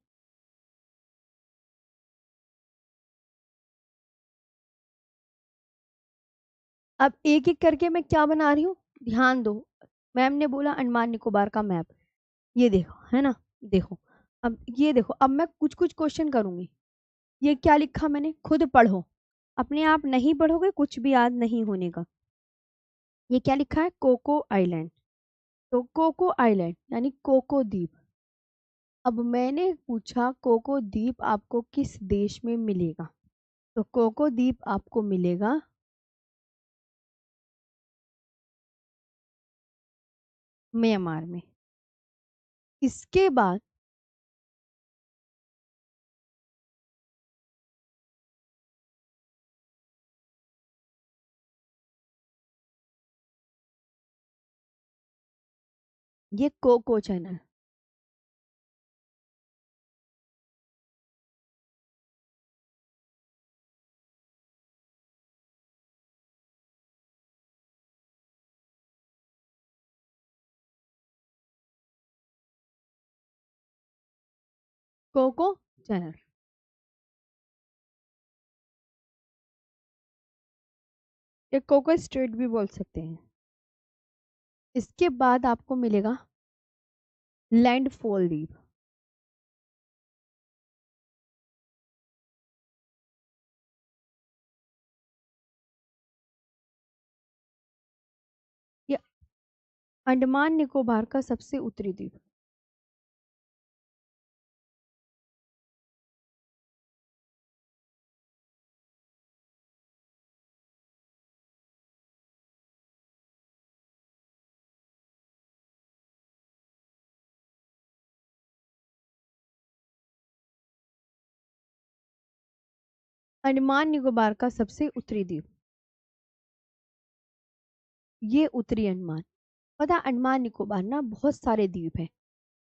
अब एक एक करके मैं क्या बना रही हूँ, ध्यान दो। मैम ने बोला अंडमान निकोबार का मैप, ये देखो, है ना? देखो, अब ये देखो, अब मैं कुछ कुछ क्वेश्चन करूंगी। ये क्या लिखा मैंने, खुद पढ़ो, अपने आप नहीं पढ़ोगे कुछ भी याद नहीं होने का। ये क्या लिखा है, कोको आइलैंड। तो कोको आइलैंड यानी कोको द्वीप। अब मैंने पूछा कोको द्वीप आपको किस देश में मिलेगा, तो कोको द्वीप आपको मिलेगा म्यांमार में। इसके बाद ये कोको चैनल, कोको चैनल, ये कोको स्ट्रेट भी बोल सकते हैं। इसके बाद आपको मिलेगा लैंडफॉल द्वीप। ये अंडमान निकोबार का सबसे उत्तरी द्वीप। अंडमान निकोबार का सबसे उत्तरी द्वीप, ये उत्तरी अंडमान। पता है, अंडमान निकोबार ना बहुत सारे द्वीप हैं,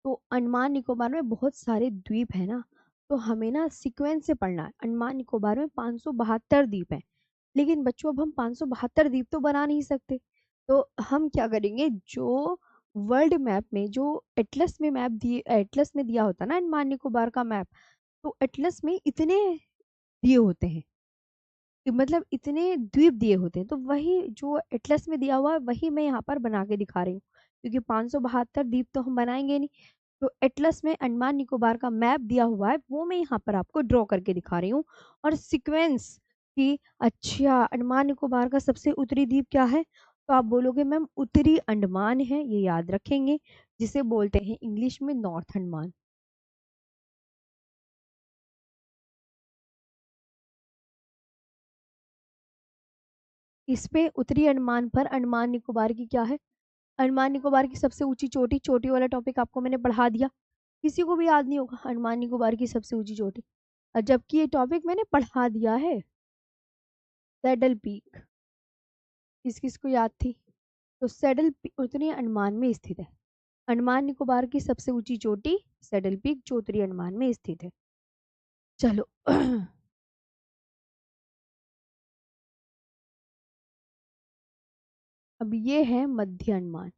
तो अंडमान निकोबार में बहुत सारे द्वीप है ना, तो हमें ना सीक्वेंस से पढ़ना है। अंडमान निकोबार में 572 द्वीप हैं, लेकिन बच्चों अब हम 572 द्वीप तो बना नहीं सकते। तो हम क्या करेंगे, जो वर्ल्ड मैप में, जो एटलस में मैप दिए, एटलस में दिया होता है ना अंडमान निकोबार का मैप, तो एटलस में इतने दिए होते हैं कि मतलब इतने द्वीप दिए होते हैं, तो वही जो एटलस में दिया हुआ है वही मैं यहाँ पर बना के दिखा रही हूँ, क्योंकि 572 द्वीप तो हम बनाएंगे नहीं। तो एटलस में अंडमान निकोबार का मैप दिया हुआ है, वो मैं यहाँ पर आपको ड्रॉ करके दिखा रही हूँ। और सीक्वेंस कि अच्छा अंडमान निकोबार का सबसे उत्तरी द्वीप क्या है, तो आप बोलोगे मैम उत्तरी अंडमान है, ये याद रखेंगे, जिसे बोलते हैं इंग्लिश में नॉर्थ अंडमान। इस पे उत्तरी अंडमान पर अंडमान निकोबार की क्या है, अंडमान निकोबार की सबसे ऊंची चोटी, चोटी वाला टॉपिक आपको मैंने पढ़ा दिया, किसी को भी याद नहीं होगा अंडमान निकोबार की सबसे ऊंची चोटी। और जबकि ये टॉपिक मैंने पढ़ा दिया है, सैडल पीक, किस किस को याद थी? तो सैडल पीक उत्तरी अंडमान में स्थित है। अंडमान निकोबार की सबसे ऊंची चोटी सैडल पीक जो उत्तरी अंडमान में स्थित है। चलो अब ये है मध्य अंडमान।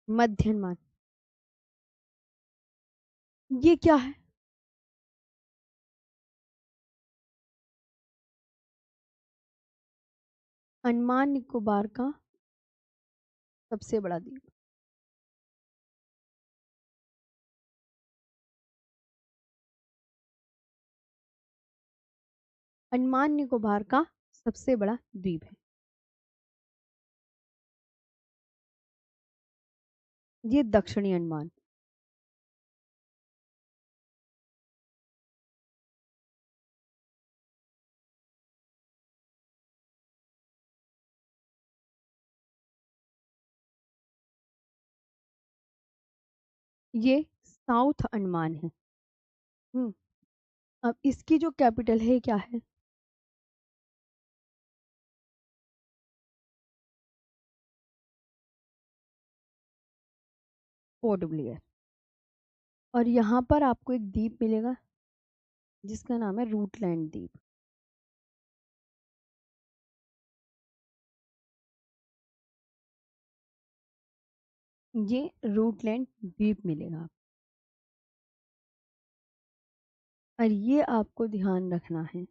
मध्य अंडमान, ये क्या है, अंडमान निकोबार का सबसे बड़ा द्वीप। अंडमान निकोबार का सबसे बड़ा द्वीप है। ये दक्षिणी अंडमान। ये साउथ अंडमान है। हम्म। अब इसकी जो कैपिटल है क्या है? Port Blair. और यहाँ पर आपको एक द्वीप मिलेगा जिसका नाम है रूटलैंड द्वीप। ये रूटलैंड द्वीप मिलेगा। और ये आपको ध्यान रखना है।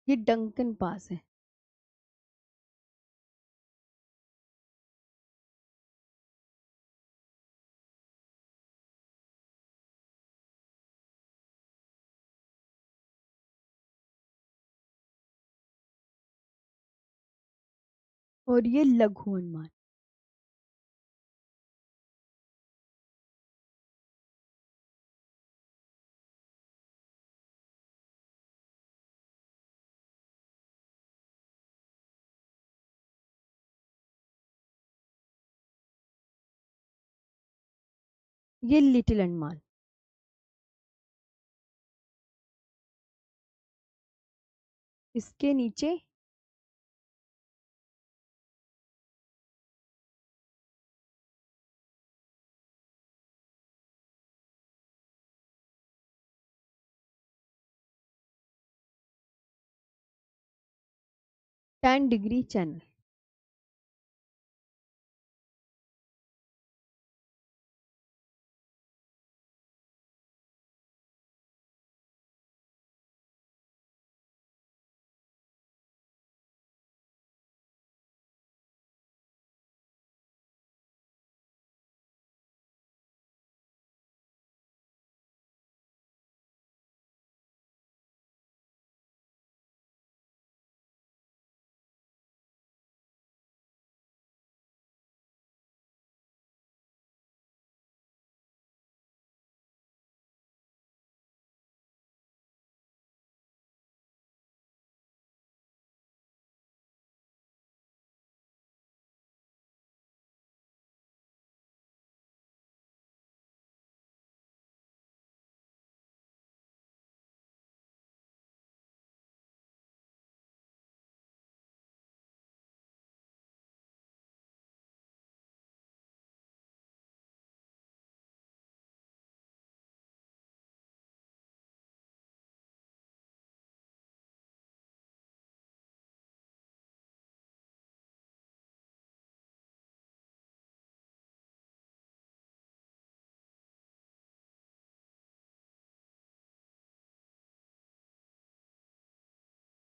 ये डंकन पास है। और ये लघु अंडमान। ये लिटिल अंडमान। इसके नीचे 10 डिग्री चैनल।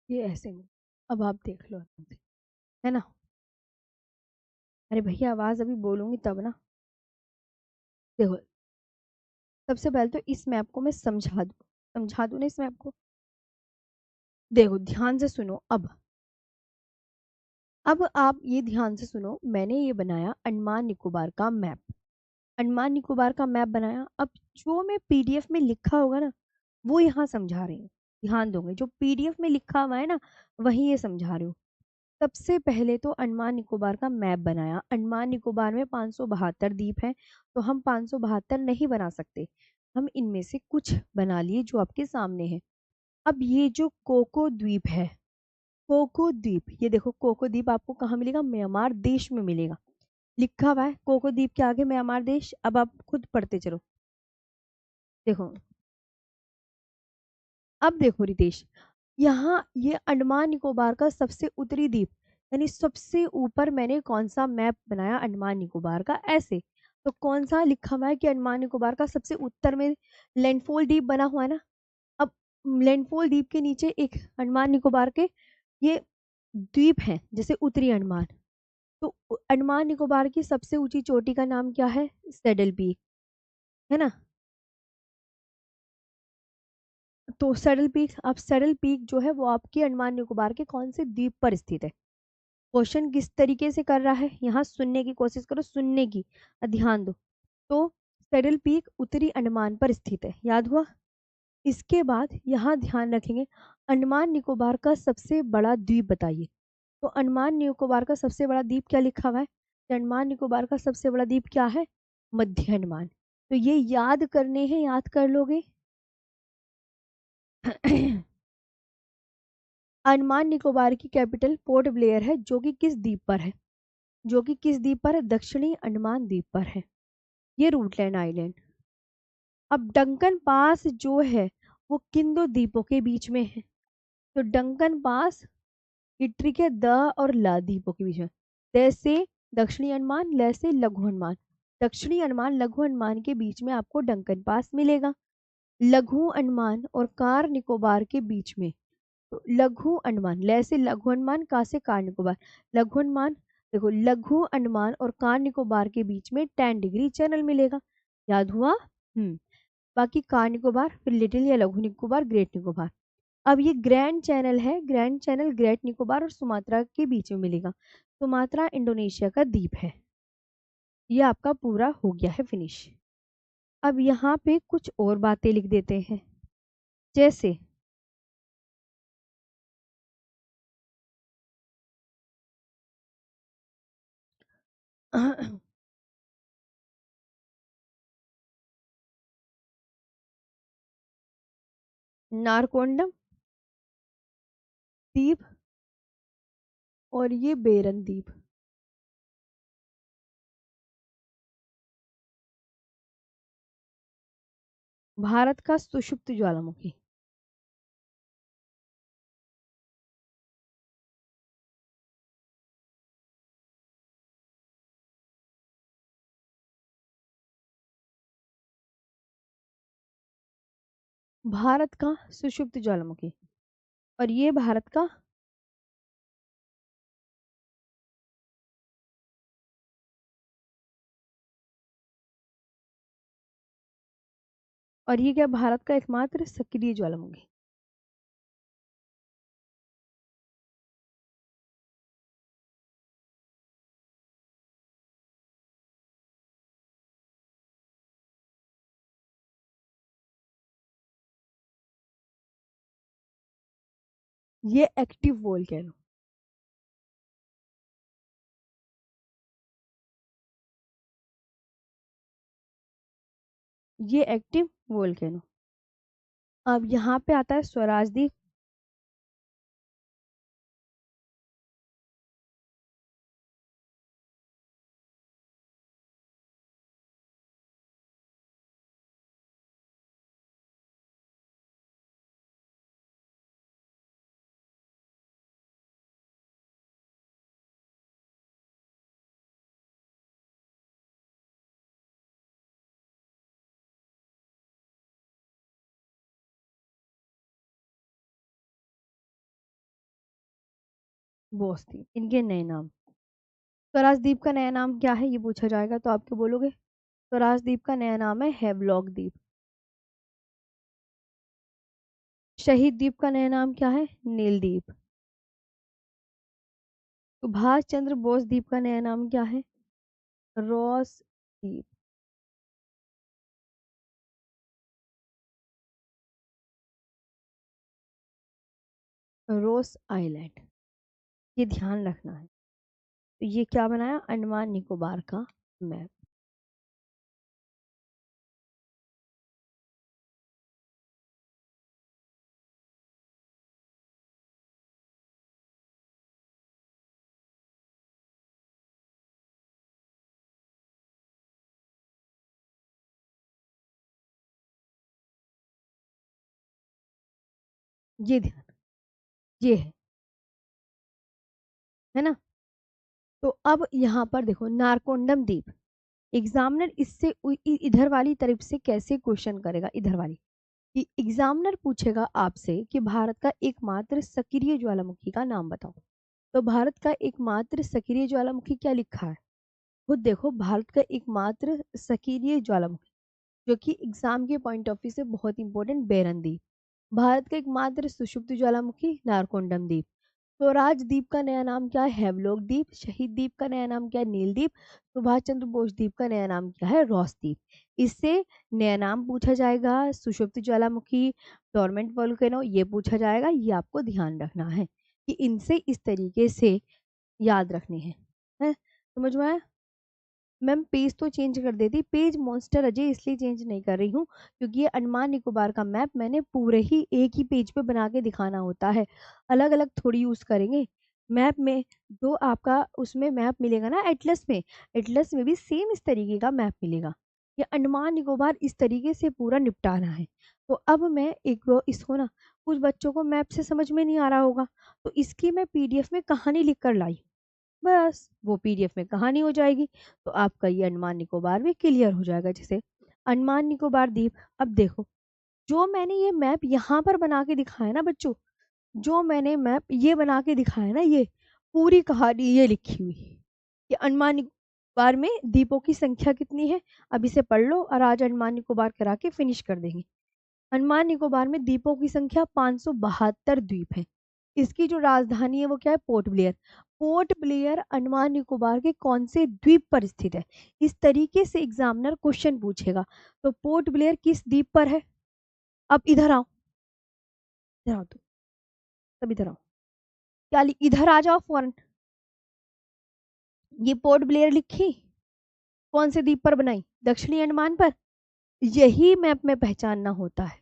ये ऐसे में अब आप देख लो आराम से, है ना? अरे भैया आवाज अभी बोलूंगी तब ना। देखो, सबसे पहले तो इस मैप को मैं समझा दूं ना इस मैप को। देखो ध्यान से सुनो अब आप ये ध्यान से सुनो, मैंने ये बनाया अंडमान निकोबार का मैप। अंडमान निकोबार का मैप बनाया। अब जो मैं पीडीएफ में लिखा होगा ना वो यहाँ समझा रही हूँ। ध्यान दोगे, जो पीडीएफ में लिखा हुआ है ना वही ये समझा रही हूँ। सबसे पहले तो अंडमान निकोबार का मैप बनाया। अंडमान निकोबार में 572 द्वीप हैं, तो हम 572 नहीं बना सकते। हम इनमें से कुछ बना लिए जो आपके सामने है। अब ये जो कोको द्वीप है, कोको द्वीप, ये देखो कोको द्वीप आपको कहाँ मिलेगा? म्यांमार देश में मिलेगा। लिखा हुआ है कोको द्वीप के आगे म्यांमार देश। अब आप खुद पढ़ते चलो। देखो, अब देखो रितेश, यहाँ ये अंडमान निकोबार का सबसे उत्तरी द्वीप, यानी सबसे ऊपर मैंने कौन सा मैप बनाया अंडमान निकोबार का? ऐसे। तो कौन सा लिखा हुआ है कि अंडमान निकोबार का सबसे उत्तर में लैंडफॉल द्वीप बना हुआ है ना? अब लैंडफॉल द्वीप के नीचे एक अंडमान निकोबार के ये द्वीप हैं जैसे उत्तरी अंडमान। तो अंडमान निकोबार की सबसे ऊंची चोटी का नाम क्या है? सैडल पीक, है ना? तो सैडल पीक, अब सैडल पीक जो है वो आपके अंडमान निकोबार के कौन से द्वीप पर स्थित है? क्वेश्चन किस तरीके से कर रहा है, यहाँ सुनने की कोशिश करो, सुनने की, ध्यान दो। तो सैडल पीक उत्तरी अंडमान पर स्थित है, याद हुआ। इसके बाद यहाँ ध्यान रखेंगे, अंडमान निकोबार का सबसे बड़ा द्वीप बताइए। तो अंडमान निकोबार का सबसे बड़ा द्वीप क्या लिखा हुआ है? अंडमान निकोबार का सबसे बड़ा द्वीप क्या है? मध्य अंडमान। तो ये याद करने हैं, याद कर लोगे। अंडमान निकोबार की कैपिटल पोर्ट ब्लेयर है, जो कि किस द्वीप पर है? जो कि किस द्वीप पर है? दक्षिणी अंडमान द्वीप पर है, ये रूटलैंड आइलैंड। अब डंकन पास जो है वो किन दो द्वीपों के बीच में है? तो डंकन पास इटरी के द और ला द्वीपों के बीच में। द से दक्षिणी अंडमान, ल से लघु अंडमान। दक्षिणी अंडमान लघु अंडमान के बीच में आपको डंकन पास मिलेगा। लघु अंडमान और कार निकोबार के बीच में, तो लघु अंडमान, ल से लघु अंडमान, का से कार निकोबार। लघु अंडमान, देखो लघु अंडमान और कार निकोबार के बीच में 10 डिग्री चैनल मिलेगा, याद हुआ। बाकी कार निकोबार, फिर लिटिल या लघु निकोबार, ग्रेट निकोबार। अब ये ग्रैंड चैनल है, ग्रैंड चैनल ग्रेट निकोबार और सुमात्रा के बीच में मिलेगा। सुमात्रा इंडोनेशिया का द्वीप है। ये आपका पूरा हो गया है फिनिश। अब यहाँ पे कुछ और बातें लिख देते हैं, जैसे नारकोंडम द्वीप और ये बेरन द्वीप। भारत का सुषुप्त ज्वालामुखी, भारत का सुषुप्त ज्वालामुखी, और ये भारत का, और ये क्या, भारत का एकमात्र सक्रिय ज्वालामुखी। ये एक्टिव वोल्केनो, ये एक्टिव वोल्केनो। अब यहाँ पे आता है स्वराज द्वीप। बोस द्वीप, इनके नए नाम। स्वराज द्वीप का नया नाम क्या है, ये पूछा जाएगा तो आप क्या बोलोगे? स्वराज द्वीप का नया नाम है हैवलॉक द्वीप। शहीद द्वीप का नया नाम क्या है? नील द्वीप। सुभाष चंद्र बोस द्वीप का नया नाम क्या है? रॉस द्वीप, रोस आइलैंड। ये ध्यान रखना है। तो ये क्या बनाया? अंडमान निकोबार का मैप। ये ध्यान, ये है ना। तो अब यहाँ पर देखो नारकोंडम द्वीप, एग्जामिनर इससे इधर वाली तरफ से कैसे क्वेश्चन करेगा, इधर वाली, कि एग्जामिनर पूछेगा आपसे कि भारत का एकमात्र सक्रिय ज्वालामुखी का नाम बताओ। तो भारत का एकमात्र सक्रिय ज्वालामुखी क्या लिखा है? खुद देखो, भारत का एकमात्र सक्रिय ज्वालामुखी, जो कि एग्जाम के पॉइंट ऑफ व्यू से बहुत इंपॉर्टेंट, बेरन द्वीप। भारत का एकमात्र सुषुप्त ज्वालामुखी नारकोंडम द्वीप। स्वराज द्वीप का नया नाम क्या है? हेवलॉक द्वीप। शहीद द्वीप का नया नाम क्या है? नील द्वीप। सुभाष चंद्र बोस द्वीप का नया नाम क्या है? रॉस द्वीप। इससे नया नाम पूछा जाएगा, सुषुप्त ज्वालामुखी, डोरमेंट वोल्केनो, ये पूछा जाएगा। ये आपको ध्यान रखना है कि इनसे इस तरीके से याद रखने हैं। समझ में आया? मैम पेज तो चेंज कर देती, पेज मॉन्स्टर अजय इसलिए चेंज नहीं कर रही हूँ क्योंकि ये अंडमान निकोबार का मैप मैंने पूरे ही एक ही पेज पे बना के दिखाना होता है, अलग अलग थोड़ी यूज करेंगे। मैप में जो आपका उसमें मैप मिलेगा ना एटलस में, एटलस में भी सेम इस तरीके का मैप मिलेगा। ये अंडमान निकोबार इस तरीके से पूरा निपटाना है। तो अब मैं एक इसको ना, कुछ बच्चों को मैप से समझ में नहीं आ रहा होगा, तो इसकी मैं पीडीएफ में कहानी लिख कर लाई, बस वो पीडीएफ में कहानी हो जाएगी। तो आपका ये अंडमान निकोबार भी क्लियर हो जाएगा। जैसे अंडमान निकोबार द्वीप, अब देखो जो मैंने ये मैप यहाँ पर बना के दिखाया ना बच्चों, जो मैंने मैप ये बना के दिखाया ना, ये पूरी कहानी ये लिखी हुई कि अंडमान निकोबार में द्वीपों की संख्या कितनी है। अब इसे पढ़ लो और आज अंडमान निकोबार करा के फिनिश कर देंगे। अंडमान निकोबार में द्वीपों की संख्या 572 द्वीप है। इसकी जो राजधानी है वो क्या है? Port Blair. Port Blair Andaman Nicobar के कौन से द्वीप पर स्थित है? इस तरीके से एग्जामिनर क्वेश्चन पूछेगा। तो पोर्ट ब्लेयर किस द्वीप पर है? अब इधर आओ, इधर आओ, तुम सब इधर आओ, क्या इधर आ जाओ फौरन। ये पोर्ट ब्लेयर लिखी, कौन से द्वीप पर बनाई? दक्षिणी अंडमान पर। यही मैप में पहचानना होता है,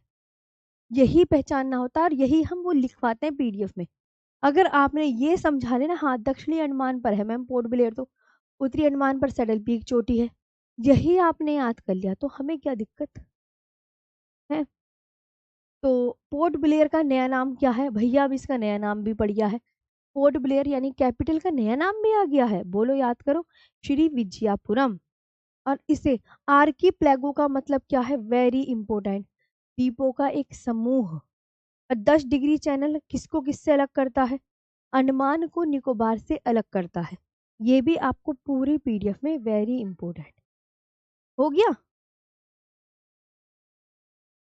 यही पहचानना होता है, और यही हम वो लिखवाते हैं पीडीएफ में। अगर आपने ये समझा लेना, हाँ दक्षिणी अंडमान पर है मैम पोर्ट ब्लेयर, तो उत्तरी अंडमान पर सैडल पीक चोटी है, यही आपने याद कर लिया तो हमें क्या दिक्कत है। तो पोर्ट ब्लेयर का नया नाम क्या है भैया? अब इसका नया नाम भी पड़ गया है, पोर्ट ब्लेयर यानी कैपिटल का नया नाम भी आ गया है। बोलो याद करो, श्री विजयापुरम। और इसे आर्की प्लेगो का मतलब क्या है? वेरी इंपॉर्टेंट, द्वीपों का एक समूह। और 10 डिग्री चैनल किसको किससे अलग करता है? अंडमान को निकोबार से अलग करता है। ये भी आपको पूरी पीडीएफ में वेरी इंपॉर्टेंट हो गया।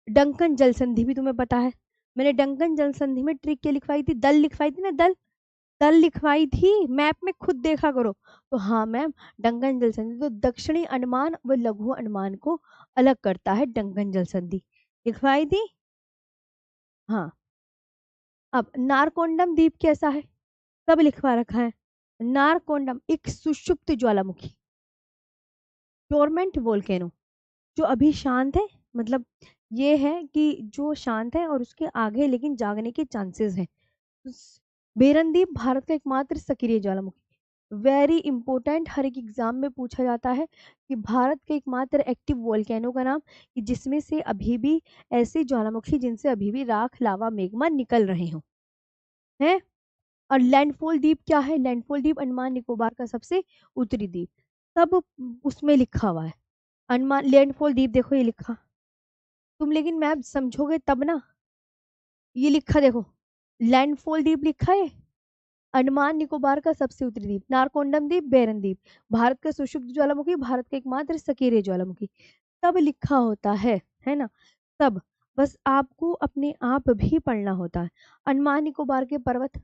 डंकन जल संधि भी तुम्हें पता है, मैंने डंकन जल संधि में ट्रिक क्या लिखवाई थी? दल लिखवाई थी ना, दल, दल लिखवाई थी मैप में, खुद देखा करो। तो हाँ मैम, डंकन जल संधि तो दक्षिणी अंडमान व लघु अंडमान को अलग करता है, डंकन जल संधि लिखवाई थी। हाँ, अब नारकोंडम द्वीप कैसा है? सब लिखवा रखा है। नारकोंडम एक सुषुप्त ज्वालामुखी, डोरमेंट वोल्केनो, जो अभी शांत है, मतलब ये है कि जो शांत है और उसके आगे लेकिन जागने के चांसेस हैं। बेरनदीप भारत का एकमात्र सक्रिय ज्वालामुखी, वेरी इंपॉर्टेंट, हर एक एग्जाम में पूछा जाता है कि भारत के एकमात्र एक्टिव वोल्केनो का नाम, कि जिसमें से अभी भी ऐसे ज्वालामुखी जिनसे अभी भी राख, लावा, मेग्मा निकल रहे हो हैं। और लैंडफॉल द्वीप क्या है? लैंडफॉल द्वीप अंडमान निकोबार का सबसे उत्तरी द्वीप, सब उसमें लिखा हुआ है। अंडमान लैंडफॉल द्वीप देखो ये लिखा, तुम लेकिन मैप समझोगे तब ना। ये लिखा देखो, लैंडफॉल द्वीप लिखा है, अंडमान निकोबार का सबसे उत्तरी द्वीप, नारकोंडम द्वीप, बेरन द्वीप, भारत का सुषुप्त ज्वालामुखी, भारत का एकमात्र सक्रिय ज्वालामुखी, सब लिखा होता है ना, सब। बस आपको अपने आप भी पढ़ना होता है। अंडमान निकोबार के पर्वत,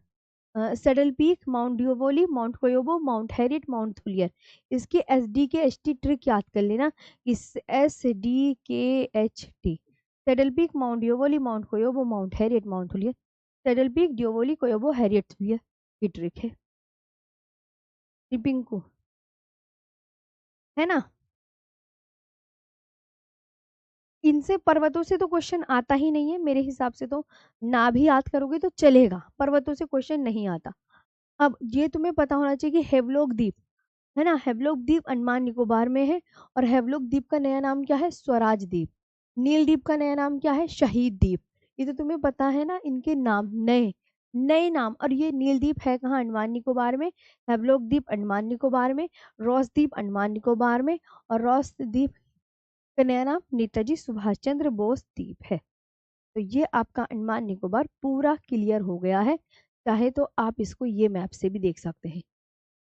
saddle peak, mount Diavolo, mount Koyob, mount Harriet, mount Thuillier. इसके S D K H T trick याद कर लेना, इस S D K H T, saddle peak, mount Diavolo, mount Koyob, mount Harriet, mount Thuillier. Saddle peak, Diavolo, Koyob, Harriet, Thuillier, ये ट्रिक है पिंकू, है ना। इनसे पर्वतों से तो क्वेश्चन आता ही नहीं है मेरे हिसाब से, तो ना भी याद करोगे तो चलेगा, पर्वतों से क्वेश्चन नहीं आता। अब ये तुम्हें पता होना चाहिए कि हेवलॉक द्वीप, है ना, हेवलॉक द्वीप अंडमान निकोबार में है, और हेवलॉक द्वीप का नया नाम क्या है? स्वराज द्वीप। नील द्वीप का नया नाम क्या है? शहीद द्वीप। ये तो तुम्हें पता है ना, इनके नाम नए नए नाम। और ये नील द्वीप है कहाँ? अंडमान निकोबार में। हेवलॉक द्वीप अंडमान निकोबार में, रॉस द्वीप अंडमान निकोबार में, और रॉस द्वीप का नया नाम नेताजी सुभाष चंद्र बोस द्वीप है। तो ये आपका अंडमान निकोबार पूरा क्लियर हो गया है। चाहे तो आप इसको ये मैप से भी देख सकते हैं।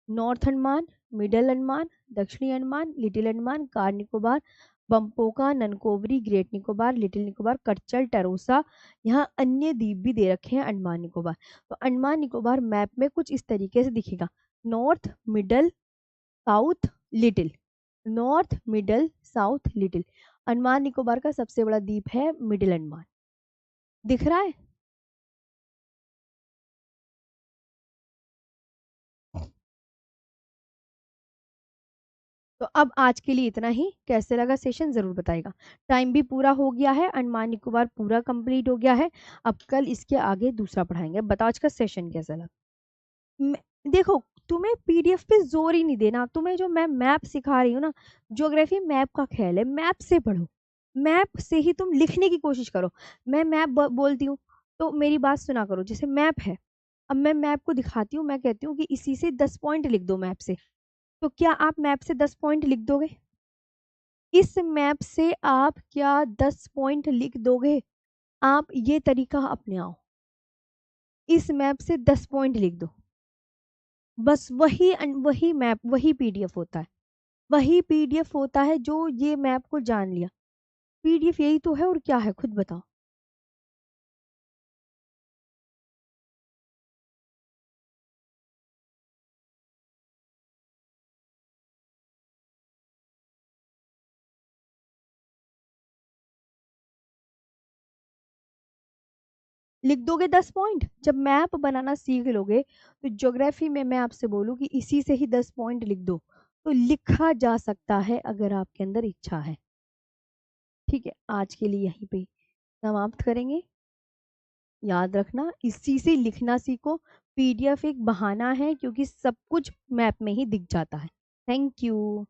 नॉर्थ अंडमान, मिडल अंडमान, दक्षिणी Andaman, Little Andaman, Car Nicobar, Bompoka, Nancowry, Great Nicobar, Little Nicobar, Katchal, Teressa. यहाँ अन्य द्वीप भी दे रखे हैं अंडमान निकोबार। तो अंडमान निकोबार मैप में कुछ इस तरीके से दिखेगा, north, middle, south, little, north, middle, south, little. Andaman Nicobar का सबसे बड़ा द्वीप है मिडिल अंडमान, दिख रहा है। तो अब आज के लिए इतना ही। कैसे लगा सेशन जरूर बताएगा। टाइम भी पूरा हो गया है, अंडमान निकोबार पूरा कंप्लीट हो गया है। अब कल इसके आगे दूसरा पढ़ाएंगे। बताओ आज का सेशन कैसा लगा। देखो, तुम्हें पीडीएफ पे जोर ही नहीं देना, तुम्हें जो मैं मैप सिखा रही हूँ ना, ज्योग्राफी मैप का खेल है, मैप से पढ़ो, मैप से ही तुम लिखने की कोशिश करो। मैं मैप बोलती हूँ तो मेरी बात सुना करो। जैसे मैप है, अब मैं मैप को दिखाती हूँ, मैं कहती हूँ कि इसी से 10 पॉइंट लिख दो मैप से, तो क्या आप मैप से 10 पॉइंट लिख दोगे? इस मैप से आप क्या 10 पॉइंट लिख दोगे? आप ये तरीका अपनाओ, इस मैप से 10 पॉइंट लिख दो। बस वही मैप, वही पीडीएफ होता है, वही पीडीएफ होता है जो ये मैप को जान लिया। पीडीएफ यही तो है, और क्या है खुद बताओ। लिख दोगे 10 पॉइंट? जब मैप बनाना सीख लोगे तो ज्योग्राफी में मैं आपसे बोलूँ कि इसी से ही 10 पॉइंट लिख दो, तो लिखा जा सकता है अगर आपके अंदर इच्छा है। ठीक है, आज के लिए यहीं पे समाप्त करेंगे। याद रखना, इसी से लिखना सीखो। पीडीएफ एक बहाना है, क्योंकि सब कुछ मैप में ही दिख जाता है। Thank you.